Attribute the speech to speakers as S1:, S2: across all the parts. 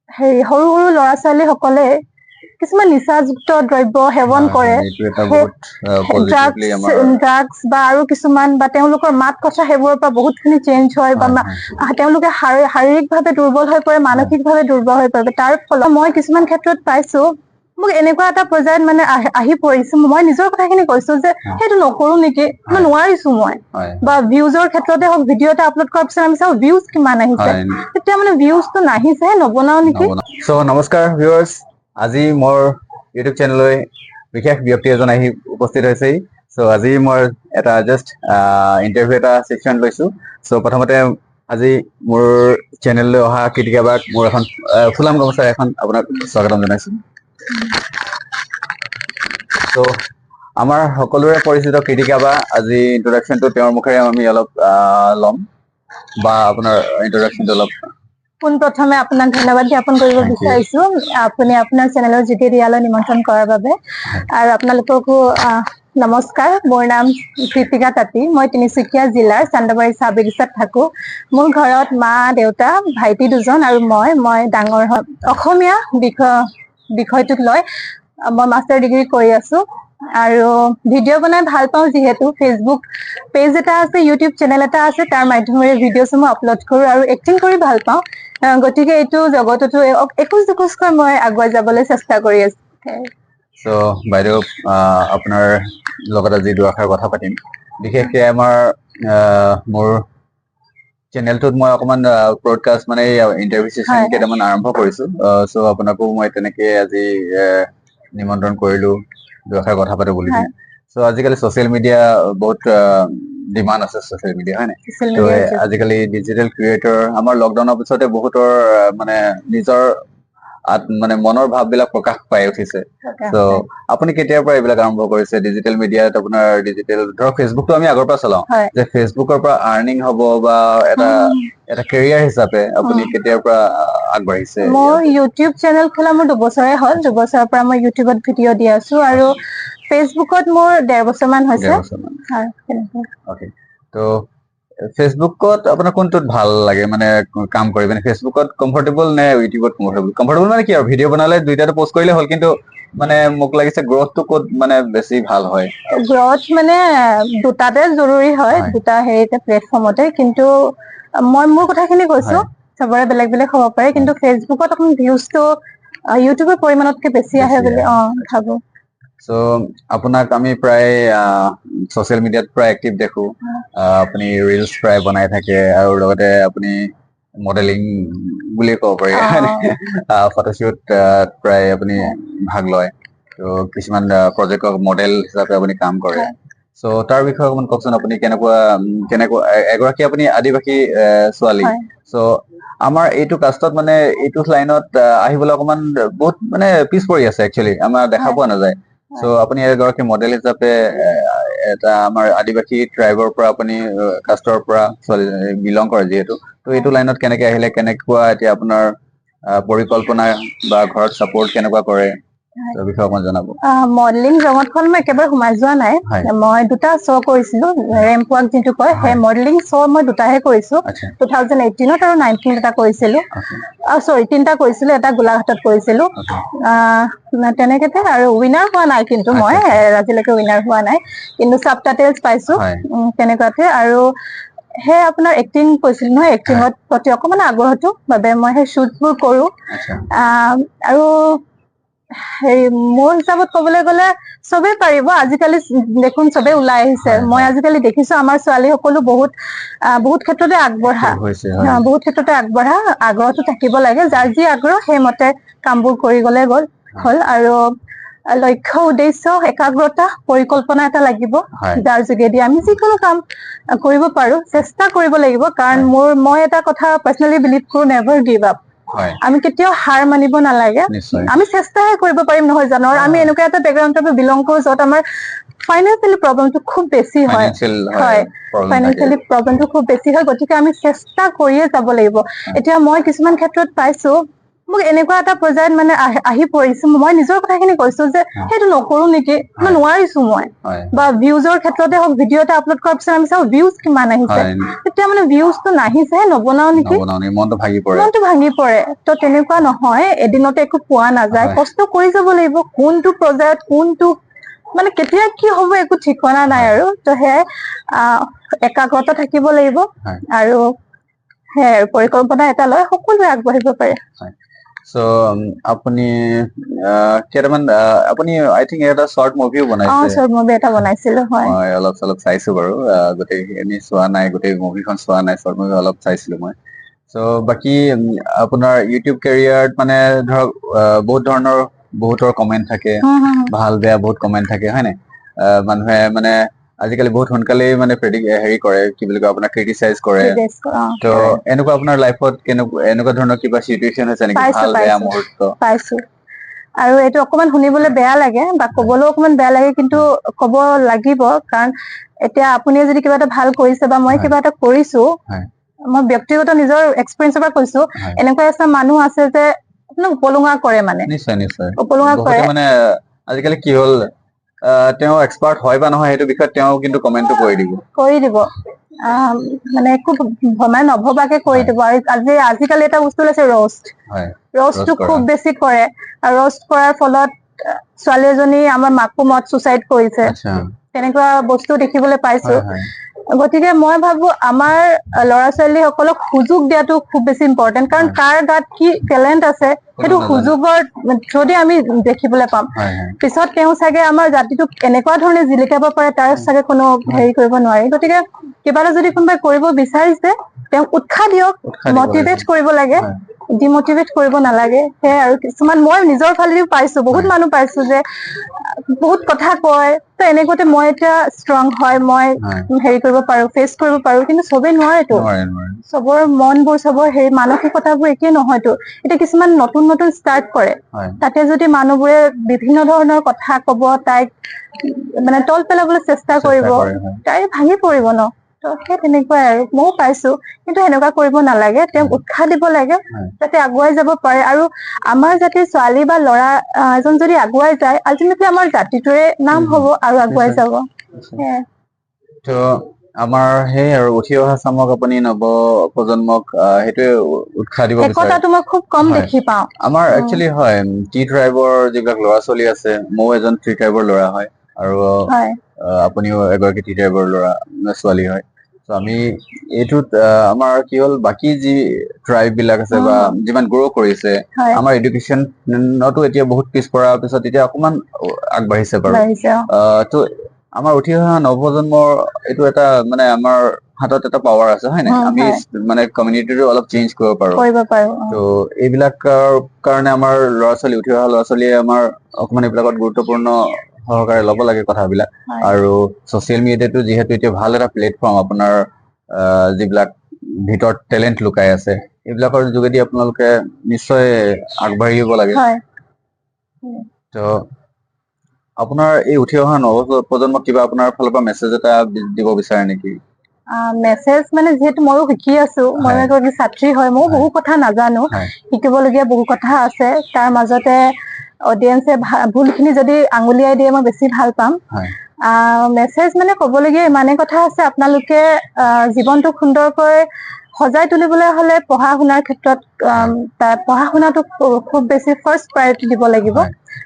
S1: হেৰি সৰু সৰু ল'ৰা ছোৱালী সকলে কিছুমান নিচাযুক্ত দ্ৰব্য সেৱন কৰে, ড্ৰাগছ বা আৰু কিছুমান বা তেওঁলোকৰ মাত কথা সেইবোৰৰ পৰা বহুতখিনি চেঞ্জ হয় বা তেওঁলোকে শাৰীৰিকভাৱে দুৰ্বল হৈ পৰে, মানসিকভাৱে দুৰ্বল হৈ পৰে। তাৰ ফলত মই কিছুমান ক্ষেত্ৰত পাইছো মোক এনেকুৱা এটা পৰ্যায়ত মানে আহি পৰিছো, মই নিজৰ কথাখিনি কৈছো যে সেইটো নকৰো নেকি, মই নোৱাৰিছো মই বা ভিউজৰ ক্ষেত্ৰতে হওক, ভিডিঅ' এটা আপলোড কৰাৰ পিছত আমি চাওঁ ভিউজ কিমান আহিছে, তেতিয়া মানে ভিউজটো নাহিছে নবনাও নেকি।
S2: সো নমস্কাৰ ভিউয়াৰ্স, আজি মোৰ ইউটিউব চেনেললৈ বিশেষ ব্যক্তি এজন আহি উপস্থিত হৈছে। সো আজি মই এটা জাস্ট ইন্টাৰভিউ এটা সেকশন লৈছো। সো প্ৰথমতে আজি মোৰ চেনেললৈ অহা কৃতিকাবাক মোৰ এখন ফুলাম গামোচা এখন আপোনাক স্বাগতম জনাইছো। সো আমাৰ সকলোৰে পৰিচিত কৃতিকাবা, আজি ইন্ট্ৰডাকশনটো তেওঁৰ মুখেৰে আমি অলপ ল'ম বা আপোনাৰ ইন্ট্ৰডাকশনটো অলপ।
S1: পোনপ্ৰথমে আপোনাক ধন্যবাদ জ্ঞাপন কৰিব বিচাৰিছো, আপুনি আপোনাৰ চেনেলৰ যোগেদি ইয়ালৈ নিমন্ত্ৰণ কৰাৰ বাবে। আৰু আপোনালোককো নমস্কাৰ। মোৰ নাম কৃতিকা তাঁতী, মই তিনিচুকীয়া জিলাৰ চান্দমাৰী চাহ বাগিচাত থাকো। মোৰ ঘৰত মা দেউতা ভাইটি দুজন আৰু মই ডাঙৰ হয়। অসমীয়া বিষয়টোক লৈ মই মাষ্টাৰ ডিগ্ৰী কৰি আছো আৰু ভিডিঅ' বনাই ভাল পাওঁ, যিহেতু ফেচবুক পেজ এটা আছে, ইউটিউব চেনেল এটা আছে, তাৰ মাধ্যমেৰে ভিডিঅ'সমূহ আপলোড কৰো আৰু এক্টিং কৰি ভাল পাওঁ। গতিকে এইটো জগততো এখোজ দুখোজকৈ মই আগুৱাই যাবলৈ চেষ্টা কৰি আছো।
S2: সো বাইদেউ, আপোনাৰ লগত আজি দুআষাৰ কথা পাতিম। বিশেষকৈ আমাৰ মোৰ চেনেলটোত মই অকমান ব্ৰডকাষ্ট মানে ইন্টাৰভিউ সেশন কেইটামান আৰম্ভ কৰিছো। সো আপোনাকো মই তেনেকে আজি নিমন্ত্ৰণ কৰিলো দুআষাৰ কথা পাতো বুলি। সো আজিকালি ছচিয়েল মিডিয়া বহুত ডিমাণ্ড আছে, ছচিয়েল মিডিয়া হয় নাই? তো আজিকালি ডিজিটেল ক্ৰিয়েটৰ আমাৰ লকডাউনৰ পিছতে বহুতৰ মানে নিজৰ মানে মনৰ ভাৱবিলাক প্ৰকাশ পাই উঠিছে। তো আপুনি কেতিয়াৰ পৰা এইবিলাক আৰম্ভ কৰিছে ডিজিটেল মিডিয়াত? আপোনাৰ ডিজিটেল ধৰক ফেচবুকটো আমি আগৰ পৰা চলাওঁ, যে ফেচবুকৰ পৰা আৰ্নিং হ'ব বা এটা কেৰিয়াৰ হিচাপে আপুনি কেতিয়াৰ পৰা আগবাঢ়িছে?
S1: মোৰ ইউটিউব চেনেল খোলা মোৰ 2 বছৰে হ'ল। 2 বছৰৰ পৰা মই ইউটিউবত ভিডিঅ' দি আছো আৰু ফেচবুকত মোৰ 1.5 বছৰ মান হৈছে।
S2: তো ফেচবুকত আপোনাৰ কোনটোত ভাল লাগে মানে কাম কৰি? মানে ফেচবুকত কমফৰ্টেবল নে ইউটিউবত কমফৰ্টেবল? কমফৰ্টেবল মানে কি আৰু ভিডিঅ' বনালে দুইটাতে পোষ্ট কৰিলে হ'ল, কিন্তু মানে মোক লাগিছে গ্ৰথটো ক'ত মানে বেছি ভাল হয়?
S1: গ্ৰথ মানে দুটাতে জৰুৰী হয়, দুটা হেৰিতে প্লেটফৰ্মতে, কিন্তু মই মোৰ কথাখিনি কৈছো, চবৰে বেলেগ বেলেগ হ'ব পাৰে, কিন্তু ফেচবুকত অকণ ভিউজটো ইউটিউবৰ পৰিমাণতকে বেছি আহে বুলি ভাবো।
S2: সো আপোনাক আমি প্ৰায় ছচিয়েল মিডিয়াত প্ৰায় এক্টিভ দেখো। আপুনি ৰিলছ প্ৰায় বনাই থাকে আৰু লগতে আপুনি মডেলিং বুলি ক'ব পাৰি, ফটোশ্বুট প্ৰায় আপুনি ভাগ লয়। তো কিছুমান প্ৰজেক্টৰ মডেল হিচাপে আপুনি কাম কৰে। সো তাৰ বিষয়ে অকমান কওকচোন, আপুনি কেনেকুৱা এগৰাকী আপুনি আদিবাসী ছোৱালী। সো আমাৰ এইটো কাষ্টত মানে এইটো লাইনত আহিবলৈ অকমান বহুত মানে পিছ পৰি আছে একচুৱেলি, আমাৰ দেখা পোৱা নাযায়। সো আপুনি এগৰাকী মডেল হিচাপে এটা আমাৰ আদিবাসী ট্ৰাইবৰ পৰা আপুনি কাষ্টৰ পৰা ছোৱালী বিলং কৰে যিহেতু, তো এইটো লাইনত কেনেকে আহিলে, কেনেকুৱা এতিয়া আপোনাৰ পৰিকল্পনা বা ঘৰত চাপোৰ্ট কেনেকুৱা কৰে, তাৰ বিষয়ে অকমান জনাব।
S1: মডেলিং জগতখন মই একেবাৰে সোমাই যোৱা নাই। মই 2টা শ্ব' কৰিছিলো, ৰেম্প ৱাক যিটো কয়, সেই মডেলিং শ্ব' মই 2টাহে কৰিছো। 2018 আৰু 19 এটা কৰিছিলো, চৰি 3টা কৰিছিলো, এটা গোলাঘাটত কৰিছিলো। তেনেকেতে আৰু উইনাৰ হোৱা নাই, কিন্তু মই আজিলৈকে উইনাৰ হোৱা নাই, কিন্তু সাবটাইটেলছ পাইছো তেনেকুৱাতে। আৰু সেই আপোনাৰ এক্টিং কৈছিল নহয়, এক্টিঙত প্ৰতি অকমান আগ্ৰহটো বাবে মই সেই শ্বুটবোৰ কৰো। আৰু হেৰি মোৰ হিচাপত কবলৈ গলে চবেই পাৰিব, আজিকালি দেখোন চবেই ওলাই আহিছে। মই আজিকালি দেখিছো আমাৰ ছোৱালী সকলো বহুত ক্ষেত্ৰতে আগবঢ়া, বহুত ক্ষেত্ৰতে আগবঢ়া। আগ্ৰহটো থাকিব লাগে, যাৰ যি আগ্ৰহ সেইমতে কামবোৰ কৰি গলে হ'ল। আৰু লক্ষ্য উদ্দেশ্য একাগ্ৰতা পৰিকল্পনা এটা লাগিব, যাৰ যোগেদি আমি যিকোনো কাম কৰিব পাৰো। চেষ্টা কৰিব লাগিব, কাৰণ মই এটা কথা পাৰ্চনেলি বিলিভ কৰো, নেভাৰ গিভ আপ। আমি কেতিয়াও হাৰ মানিব নালাগে, আমি চেষ্টাহে কৰিব পাৰিম, নহয় জানো? আৰু আমি এনেকুৱা এটা বেকগ্ৰাউণ্ডৰ পৰা বিলং কৰো য'ত আমাৰ ফাইনেন্সিয়েলি প্ৰব্লেমটো খুব বেছি হয়, ফাইনেন্সিয়েলি প্ৰব্লেমটো খুব বেছি হয়। গতিকে আমি চেষ্টা কৰিয়ে যাব লাগিব। এতিয়া মই কিছুমান ক্ষেত্ৰত পাইছো মোক এনেকুৱা এটা পৰ্যায়ত মানে আহি পৰিছো, মই নিজৰ কথাখিনি কৈছো যে সেইটো নকৰো নেকি, মই নোৱাৰিছো মই, বা ভিউজৰ ক্ষেত্ৰতে হওক, ভিডিঅ' এটা আপলোড কৰাৰ পিছত আমি চাওঁ ভিউজ কিমান আহিছে, তেতিয়া মানে ভিউজটো নাহিছে, নবনাও নেকি,
S2: মনটো
S1: ভাঙি পৰে। তো তেনেকুৱা নহয়, এদিনতে একো পোৱা নাযায়, কষ্ট কৰি যাব লাগিব, কোনটো পৰ্যায়ত কোনটো মানে কেতিয়া কি হব একো ঠিকনা নাই আৰু। তো সেয়াই একাগ্ৰতা থাকিব লাগিব আৰু সেয়াই পৰিকল্পনা এটা লৈ সকলোৱে আগবাঢ়িব পাৰে।
S2: সো আপুনি কেইটামান আপুনি আই থিংক এটা শৰ্ট মুভিও বনাইছে।
S1: শৰ্ট মুভি এটা বনাইছিলো, হয়।
S2: মই অলপ চলপ চাইছো বাৰু, গোটেইখিনি চোৱা নাই, গোটেই মুভিখন চোৱা নাই, শৰ্ট মুভি অলপ চাইছিলো মই। সো বাকি আপোনাৰ ইউটিউব কেৰিয়াৰত মানে ধৰক বহুতৰ কমেন্ট থাকে, ভাল বেয়া বহুত কমেন্ট থাকে, হয় নাই? মানুহে মানে আজিকালি বহুত সোনকালেই মানে হেৰি কৰে, কি বুলি কয়, আপোনাক ক্ৰিটিচাইজ কৰে। তো এনেকুৱা আপোনাৰ লাইফত এনেকুৱা ধৰণৰ কিবা সিচুৱেচন আছে নেকি, ভাল বেয়া মুহূৰ্ত?
S1: পাইছো, আৰু এইটো অকমান শুনিবলৈ বেয়া লাগে বা কবলৈও অকমান বেয়া লাগে, কিন্তু কব লাগিব, কাৰণ এতিয়া আপুনি যদি কিবা এটা ভাল কৰিছে বা মই কিবা এটা কৰিছো, মই ব্যক্তিগত নিজৰ এক্সপিৰিয়েঞ্চৰ পৰা কৈছো, এনেকুৱা এটা মানুহ আছে যে আপোনাক উপলুঙা কৰে, মানে
S2: নিশ্চয়
S1: উপলুঙা কৰে।
S2: মানে আজিকালি কি হ'ল, তেওঁ এক্সপাৰ্ট হয় বা নহয় সেইটো বিষয়ত তেওঁ কিন্তু কমেন্টটো কৰি দিব,
S1: মানে খুব নভবাকে কৰি দিব। আৰু আজিকালি এটা বস্তু ওলাইছে ৰ'ষ্টটো খুব বেছি কৰে, আৰু ৰ'ষ্ট কৰাৰ ফলত ছোৱালী এজনী আমাৰ মাকুমত চুচাইড কৰিছে, তেনেকুৱা বস্তু দেখিবলৈ পাইছো। গতিকে মই ভাবো আমাৰ ল'ৰা ছোৱালী সকলক সুযোগ দিয়াটো খুব বেছি ইম্পৰ্টেন্ট, কাৰণ কাৰ গাত কি টেলেণ্ট আছে সেইটো সুযোগৰ থ্ৰুদি আমি দেখিবলৈ পাম। পিছত তেওঁ চাগে আমাৰ জাতিটোক এনেকুৱা ধৰণে জিলিকাব পাৰে, তাৰ চাগে কোনো হেৰি কৰিব নোৱাৰি। গতিকে কিবা এটা যদি কোনোবাই কৰিব বিচাৰিছে, তেওঁক উৎসাহ দিয়ক, মটিভেট কৰিব লাগে, ডিমটিভেট কৰিব নালাগে। সেয়াই আৰু কিছুমান মই নিজৰ ফালেদিও পাইছো, বহুত মানুহ পাইছো যে বহুত কথা কয়, তো এনেকুৱাতে মই এতিয়া ষ্ট্ৰং হয়, মই হেৰি কৰিব পাৰো, ফেচ কৰিব পাৰো, কিন্তু চবেই নোৱাৰেতো, চবৰ মনবোৰ, চবৰ হেৰি মানসিকতাবোৰ একেই নহয়তো। এতিয়া কিছুমান নতুন ষ্টাৰ্ট কৰে, তাতে যদি মানুহবোৰে বিভিন্ন ধৰণৰ কথা কব, তাইক মানে তল পেলাবলৈ চেষ্টা কৰিব, তাই ভাঙি পৰিব ন। তো সেই তেনেকুৱাই আৰু ময়ও পাইছো, কিন্তু সেনেকুৱা কৰিব নালাগে, তেওঁক উৎসাহ দিব লাগে যাতে আগুৱাই যাব পাৰে। আৰু আমাৰ জাতিৰ ছোৱালী বা ল'ৰা এজন যদি আগুৱাই যায়, আল্টিমেটলি আমাৰ জাতিটোৰে নাম হব আৰু আগুৱাই যাব।
S2: তো আমাৰ সেই আৰু উঠি অহা চামক আপুনি নৱ প্ৰজন্মক সেইটোৱে উৎসাহ দিব বিচাৰে।
S1: একতাটো মই খুব কম দেখি পাওঁ।
S2: আমাৰ একচুৱেলি হয়, টি ট্ৰাইবৰ যিবিলাক ল'ৰা ছোৱালী আছে, ময়ো এজন টি ট্ৰাইবৰ ল'ৰা হয়, আৰু আপুনিও এগৰাকী টি ট্ৰাইবৰ ল'ৰা ছোৱালী হয়। তো আমি এইটোত আমাৰ কি হ'ল, বাকী যি ট্ৰাইব বিলাক আছে বা যিমান গ্ৰ' কৰিছে, আমাৰ এডুকেশ্যনতো এতিয়া বহুত পিছপৰাৰ পিছত এতিয়া অকমান আগবাঢ়িছে বাৰু। তো আমাৰ উঠি অহা নৱপ্ৰজন্মৰ এইটো এটা মানে আমাৰ হাতত এটা পাৱাৰ আছে, হয় নাই? আমি মানে কমিউনিটিটো অলপ চেঞ্জ কৰিব পাৰো। তো এইবিলাকৰ কাৰণে আমাৰ উঠি অহা ল'ৰা ছোৱালীয়ে আমাৰ অকমান এইবিলাকত গুৰুত্বপূৰ্ণ সহকাৰে ল'ব লাগে কথাবিলাক। আৰু ছচিয়েল মিডিয়াটো যিহেতু এতিয়া ভাল এটা প্লেটফৰ্ম, আপোনাৰ যিবিলাক ভিতৰত টেলেণ্ট লুকাই আছে, এইবিলাকৰ যোগেদি আপোনালোকে নিশ্চয় আগবাঢ়িব লাগে। তো আপোনাৰ এই উঠি অহা নৱপ্ৰজন্মক কিবা আপোনাৰ ফালৰ পৰা মেছেজ এটা দিব বিচাৰে নেকি?
S1: মেছেজ মানে যিহেতু ময়ো শিকি আছো, মই এগৰাকী ছাত্ৰী হয়, ময়ো বহু কথা নাজানো, শিকিবলগীয়া বহু কথা আছে। তাৰ মাজতে অডিয়েন্সে ভুলখিনি যদি আঙুলিয়াই দিয়ে, মই বেছি ভাল পাম। মেছেজ মানে কবলগীয়া ইমানেই কথা আছে, আপোনালোকে জীৱনটো সুন্দৰকৈ সজাই তুলিবলৈ হলে পঢ়া শুনাৰ ক্ষেত্ৰত পঢ়া শুনাটো খুব বেছি ফাৰ্ষ্ট প্ৰায়ৰিটি দিব লাগিব।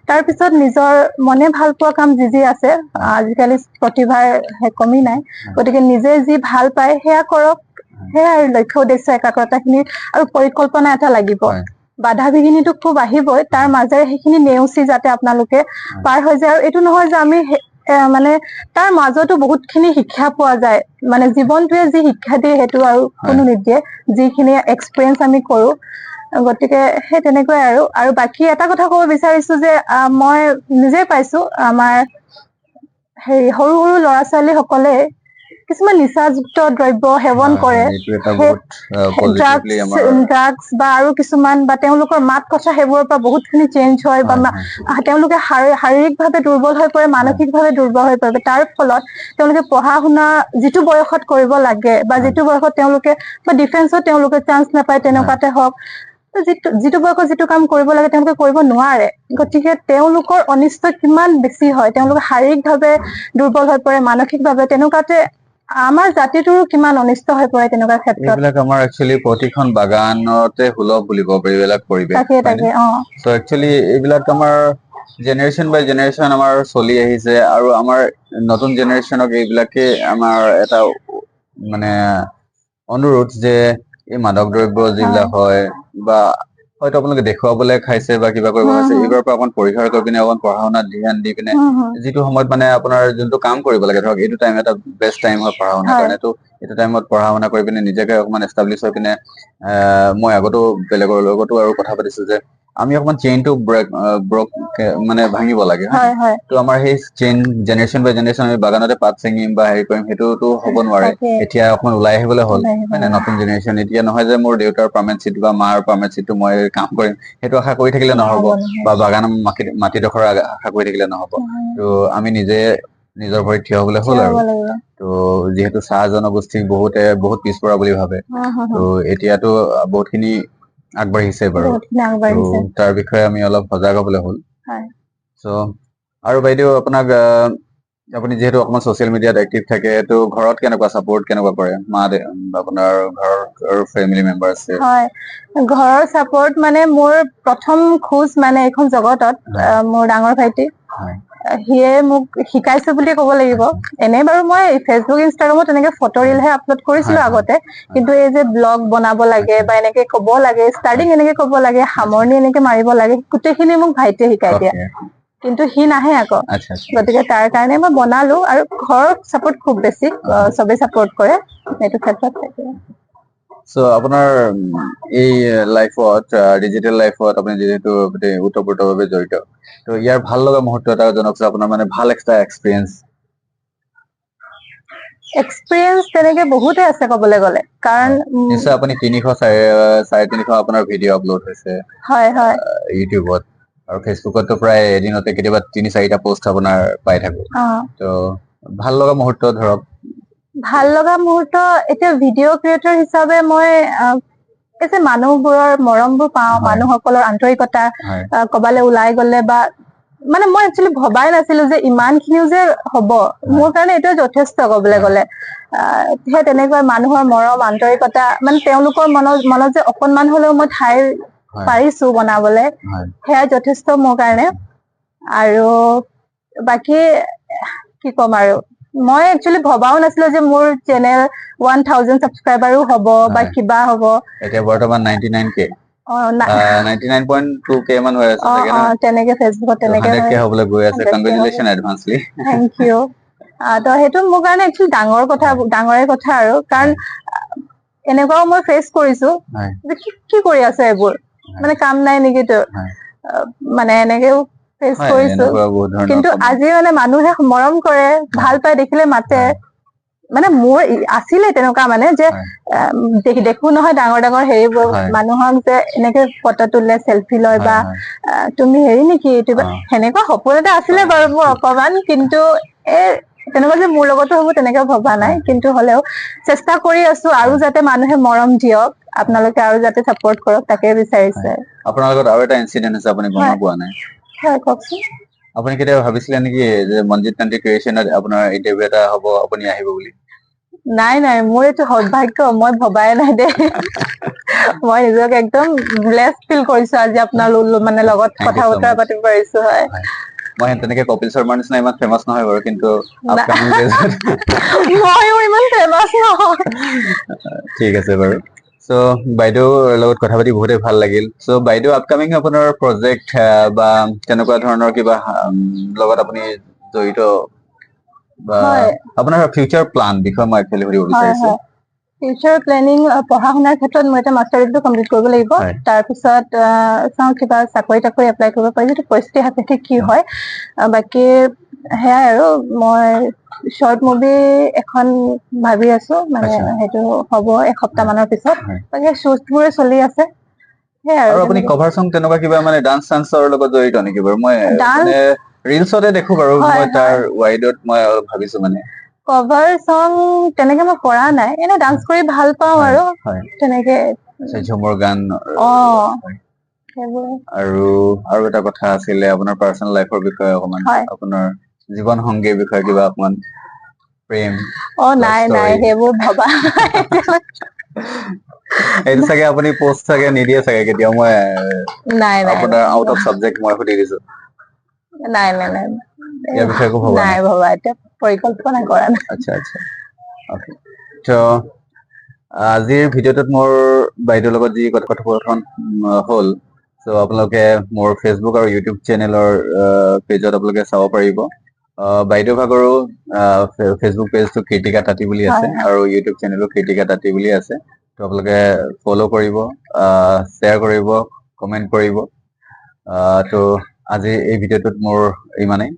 S1: তাৰ পিছত নিজৰ মনে ভাল পোৱা কাম যি আছে, আজিকালি প্ৰতিভাৰ কমি নাই, গতিকে নিজে যি ভাল পায় সেয়া কৰক। সেয়া আৰু লক্ষ্য উদ্দেশ্য একাগ্ৰতাখিনি আৰু পৰিকল্পনা এটা লাগিব। বাধা বিঘিনিটো খুব আহিবই, তাৰ মাজেৰে সেইখিনি নেওচি যাতে আপোনালোকে পাৰ হৈ যায়। আৰু এইটো নহয় যে আমি মানে তাৰ মাজতো বহুত খিনি শিক্ষা পোৱা যায়, মানে জীৱনটোৱে যি শিক্ষা দিয়ে সেইটো আৰু কোনো নিদিয়ে, যিখিনি এক্সপিৰিয়েঞ্চ আমি কৰো। গতিকে সেই তেনেকুৱাই আৰু বাকী এটা কথা কব বিচাৰিছো যে মই নিজে পাইছো, আমাৰ সৰু সৰু ল'ৰা ছোৱালী সকলে কিছুমান নিচাযুক্ত দ্ৰব্য সেৱন কৰে, ড্ৰাগছ বা আৰু কিছুমান, বা তেওঁলোকৰ মাত কথা সেইবোৰৰ পৰা বহুত খিনি চেঞ্জ হয়, বা তেওঁলোকে শাৰীৰিকভাৱে দুৰ্বল হৈ পৰে, মানসিকভাৱে দুৰ্বল হৈ পৰে। তাৰ ফলত তেওঁলোকে পঢ়া শুনা যিটো বয়সত কৰিব লাগে, বা যিটো বয়সত তেওঁলোকে বা ডিফেন্সত তেওঁলোকে চান্স নাপায়, তেনেকুৱাতে হওক, যিটো বয়সত যিটো কাম কৰিব লাগে তেওঁলোকে কৰিব নোৱাৰে, গতিকে তেওঁলোকৰ অনিষ্ট কিমান বেছি হয়, তেওঁলোকে শাৰীৰিকভাৱে দুৰ্বল হৈ পৰে, মানসিকভাৱে, তেনেকুৱাতে আমাৰ জাতিটোৰো কিমান অনিষ্ট হৈ পৰে তেনেকুৱা ক্ষেত্ৰত।
S2: এইবিলাক আমাৰ একচুৱেলি প্ৰতিখন বাগানতে সুলভ বুলি ক'ব পাৰি এইবিলাক পৰিৱেশ।
S1: তাকে
S2: চ' একচুৱেলি এইবিলাক আমাৰ জেনেৰেশ্যন বাই জেনেৰেশ্যন আমাৰ চলি আহিছে, আৰু আমাৰ নতুন জেনেৰেশ্যনক এইবিলাকে আমাৰ এটা মানে অনুৰোধ যে এই মাদক দ্ৰব্য যিবিলাক হয়, বা হয়তো আপোনালোকে দেখুৱাবলৈ খাইছে বা কিবা কৰিব খাইছে, এইবোৰৰ পৰা অকণ পৰিহাৰ কৰি পিনে অকণ পঢ়া শুনাত ধ্যান দি পিনে যিটো সময়ত মানে আপোনাৰ যোনটো কাম কৰিব লাগে, ধৰক এইটো টাইম এটা বেষ্ট টাইম হয় পঢ়া শুনাৰ কাৰণে, তো এইটো টাইমত পঢ়া শুনা কৰি পিনে নিজকে অকমান এষ্টাব্লিছ হৈ পিনে মই আগতো বেলেগৰ লগতো আৰু কথা পাতিছো যে আমি অকমান চেইনটো ব্ৰক মানে ভাঙিব লাগে, তো আমাৰ সেই চেইন জেনেৰেশ্যন বাই জেনেৰেশ্যন আমি বাগানতে পাত ছিঙিম বা হেৰি কৰিম সেইটোতো হ'ব নোৱাৰে। এতিয়া অকমান ওলাই আহিবলৈ হ'ল, হয় নাই, নতুন জেনেৰেশ্যন। এতিয়া নহয় যে মোৰ দেউতাৰ পাৰ্মানেণ্ট বা মাৰ পাৰ্মানেণ্ট মই কাম কৰিম সেইটো আশা কৰি থাকিলে নহব, বা বাগান মাটিডোখৰ আশা কৰি থাকিলে নহব। তো আমি নিজে নিজৰ ভৰিত থিয় হবলৈ হ'ল আৰু। তো যিহেতু চাহ জনগোষ্ঠীক বহুত পিছপৰা বুলি ভাবে, তো এতিয়াতো বহুতখিনি আগবাঢ়িছে বাৰু, তাৰ বিষয়ে আমি অলপ সজাগ হবলৈ হ'ল। চ' আৰু বাইদেউ আপোনাক আপুনি যিহেতু অকমান ছচিয়েল মিডিয়াত এক্টিভ থাকে, তো ঘৰত কেনেকুৱা চাপৰ্ট কেনেকুৱা কৰে আপোনাৰ ঘৰৰ ফেমিলি মেম্বাৰ আছে?
S1: হয়, ঘৰৰ চাপৰ্ট মানে মোৰ প্ৰথম খোজ মানে এইখন জগতত মোৰ ডাঙৰ ভাইটি, সিয়ে মোক শিকাইছে বুলি ক'ব লাগিব। এনে বাৰু মই ফেচবুক ইনষ্টাগ্ৰামত তেনেকে ফটো ৰিলহে আপলোড কৰিছিলো আগতে, কিন্তু এই যে ব্লগ বনাব লাগে বা এনেকে ক'ব লাগে, ষ্টাৰ্টিং এনেকে ক'ব লাগে, সামৰণি এনেকে মাৰিব লাগে, গোটেইখিনি মোক ভাইটিয়ে শিকাই দিয়ে, কিন্তু সি নাহে আকৌ। গতিকে তাৰ কাৰণে মই বনালো, আৰু ঘৰৰ চাপৰ্ট খুব বেছি, চবেই চাপৰ্ট কৰে এইটো ক্ষেত্ৰত।
S2: চ' আপোনাৰ এই লাইফত, ডিজিটেল লাইফত আপুনি যিহেতু ওতঃপ্ৰোতভাৱে জড়িত, তো ইয়াৰ ভাল লগা মুহূৰ্ত এটা জনাওকচোন, আপোনাৰ মানে ভাল এটা এক্সপিৰিয়েঞ্চ।
S1: তেনেকে বহুতে আছে কবলৈ গলে, কাৰণ
S2: নিশ্চয় আপুনি 300-350 আপোনাৰ ভিডিঅ' আপলোড হৈছে ইউটিউবত, আৰু ফেচবুকতো প্ৰায় এদিনতে কেতিয়াবা 3-4টা পোষ্ট আপোনাৰ পাই থাকো। তো ভাল লগা মুহূৰ্ত ধৰক।
S1: ভাল লগা মুহূৰ্ত এতিয়া ভিডিঅ' ক্ৰিয়েটৰ হিচাপে মই এই যে মানুহবোৰৰ মৰমবোৰ পাওঁ, মানুহসকলৰ আন্তৰিকতা, কবালৈ ওলাই গলে বা মানে মই একচুৱেলি ভবাই নাছিলো যে ইমান খিনিও যে হব, মোৰ কাৰণে এইটো যথেষ্ট কবলৈ গলে। সেই তেনেকুৱা মানুহৰ মৰম আন্তৰিকতা, মানে তেওঁলোকৰ মনত যে অকনমান হলেও মই ঠাই পাৰিছো বনাবলে, সেয়া যথেষ্ট মোৰ কাৰণে। আৰু বাকী কি ক'ম আৰু, মই একচুৱেলি ভবাও নাছিলো যে মোৰ চেনেল 1000 ছাবস্ক্ৰাইবাৰো হ'ব বা কিবা হ'ব।
S2: এতিয়া বৰ্তমান 99K, 99.2K মান হৈ আছে চাগে ন?
S1: তেনেকে ফেচবুকত তেনেকে
S2: 100K হ'বলৈ গৈ আছে। Congratulation advancely.
S1: Thank you. তো সেইটো মোৰ কাৰণে একচুৱেলি ডাঙৰে কথা আৰু, কাৰণ এনেকুৱাও মই ফেচ কৰিছো যে কি কৰি আছে এইবোৰ, মানে কাম নাই নেকি তোৰ, মানে এনেকেও ফেচ কৰিছো। কিন্তু আজি মানে মানুহে মৰম কৰে, ভাল পাই, দেখিলে মাতে। মানে মোৰ আছিলে তেনেকুৱা মানে যে দেখো নহয় ডাঙৰ ডাঙৰ হেৰিবোৰ, মানুহক যে এনেকে ফটো তোলে, চেলফি লয়, বা তুমি হেৰি নেকি, সেনেকুৱা সপোন এটা আছিলে বাৰু মোৰ অকমান, কিন্তু তেনেকুৱা যে মোৰ লগতো হ'ব তেনেকে ভবা নাই। কিন্তু হলেও চেষ্টা কৰি আছো, আৰু যাতে মানুহে মৰম দিয়ক, আপোনালোকে আৰু যাতে চাপৰ্ট কৰক, তাকে বিচাৰিছে।
S2: আপোনাৰ লগত আৰু এটা ইনচিডেন্ট আছে, আপুনি গম পোৱা নাই?
S1: হয়, কওকচোন।
S2: আপুনি কেতিয়াবা ভাবিছিলে নেকি যে মনজিত কান্তি ক্ৰিয়েশ্যনত আপোনাৰ ইণ্টাৰভিউ এটা হ'ব, আপুনি আহিব বুলি?
S1: নাই, মোৰ এইটো সৌভাগ্য, মই ভবাই নাই দেই। মই নিজকে একদম ব্লেছড ফিল কৰিছো আজি আপোনাৰ মানে লগত কথা বতৰা পাতিব পাৰিছো।
S2: মই তেনেকে কপিল শৰ্মাৰ নিচিনা ইমান ফেমাছ নহয় বাৰু, কিন্তু
S1: মইও ইমান ফেমাছ নহয়।
S2: ঠিক আছে বাৰু। চ' বাইদেউৰ লগত কথা পাতি বহুতেই ভাল লাগিল। চ' বাইদেউ আপকামিং আপোনাৰ প্ৰজেক্ট বা তেনেকুৱা ধৰণৰ কিবা লগত আপুনি জড়িত, বা আপোনাৰ ফিউচাৰ প্লান বিষয়ে মই একচুৱেলি সুধিব বিচাৰিছো।
S1: ফিউচাৰ প্লেনিং, পঢ়া শুনাৰ ক্ষেত্ৰত মই এটা মাষ্টাৰ ডিগ্ৰী কমপ্লিট কৰিব লাগিব। তাৰপিছত চাওঁ কিবা চাকৰি এপ্লাই কৰিব পাৰি, যিটো পৰিস্থিতি সাপেক্ষে কি হয়। বাকী সেয়াই আৰু, মই শৰ্ট মুভি এখন ভাবি আছো, মানে সেইটো হ'ব এসপ্তাহ মানৰ পিছত। বাকী শ্বুটবোৰে চলি আছে।
S2: আৰু আপুনি কভাৰ চং তেনেকুৱা কিবা মানে ডান্স চান্সৰ লগত জড়িত নেকি বাৰু? মই মানে ৰিলছতে দেখো বাৰু, মই তাৰ ৱাইডত মই অলপ ভাবিছো মানে। কভাৰ
S1: চং তেনেকে মই কৰা নাই, এনে ডান্স কৰি ভাল পাওঁ আৰু তেনেকে
S2: আচ্ছা ঝুমৰ গান
S1: সেইবোৰ
S2: আৰু এটা কথা আছিলে আপোনাৰ পাৰ্সোনাল লাইফৰ বিষয়ে অকমান আপোনাৰ জীৱন সংগীৰ বিষয়ে কিবা অকমান প্ৰেম
S1: নাই সেইবোৰ ভবা
S2: এইটো চাগে আপুনি পোষ্ট চাগে নিদিয়ে চাগে কেতিয়াও মই আপোনাৰ আউট অফ সাবজেক্ট মই সুধি দিছো
S1: নাই
S2: ইয়াৰ বিষয়ে একো ভবা
S1: নাই ভবা এতিয়া পৰিকল্পনা কৰা নাই
S2: আচ্ছা ওকে তো আজিৰ ভিডিঅ'টোত মোৰ বাইদেউৰ লগত যি কথোপকথন হ'ল সো আপোনালোকে মোৰ ফেচবুক আৰু ইউটিউব চেনেলৰ পেজত আপোনালোকে চাব পাৰিব বাইদেউ ভাগৰো ফেচবুক পেজটো কীৰ্তিকা তাঁতী বুলি আছে আৰু ইউটিউব চেনেলো কীৰ্তিকা তাঁতী বুলি আছে তো আপোনালোকে ফলো কৰিব শ্বেয়াৰ কৰিব কমেন্ট কৰিব তো আজি এই ভিডিঅ'টোত মোৰ ইমানেই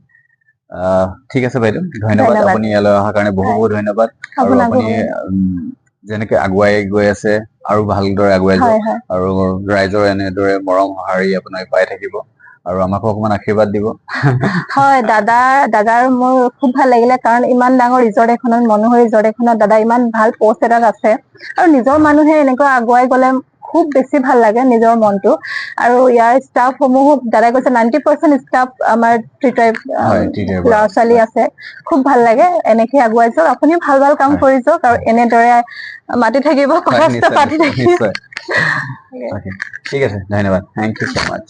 S2: ঠিক আছে বাইদেউ ধন্যবাদ আপুনি ইয়ালৈ অহাৰ কাৰণে বহুত ধন্যবাদ আৰু আপুনি যেনেকে আগুৱাই গৈ আছে আৰু ভালদৰে আগুৱাই যাওক আৰু ৰাইজৰ এনেদৰে মৰম সঁহাৰি আপোনাক পাই থাকিব আৰু আমাকো অকমান আশীৰ্বাদ দিব
S1: হয় দাদাৰ মোৰ খুব ভাল লাগিলে কাৰণ ইমান ডাঙৰ ৰিজৰ্ট এখনত মনোহৰ ৰিজৰ্ট এখনত দাদা ইমান ভাল পোষ্ট এটাত আছে আৰু নিজৰ মানুহে এনেকুৱা আগুৱাই গলে খুব বেছি ভাল লাগে নিজৰ মনটো আৰু ইয়াৰ ষ্টাফ সমূহ দাদাই কৈছে 90% ষ্টাফ আমাৰ ল'ৰা ছোৱালী আছে খুব ভাল লাগে এনেকে আগুৱাই যাওক আপুনিও ভাল কাম কৰি যাওক আৰু এনেদৰে মাতি থাকিব কথা পাতি থাকিব
S2: ঠিক আছে ধন্যবাদ থেংক ইউ সো মাচ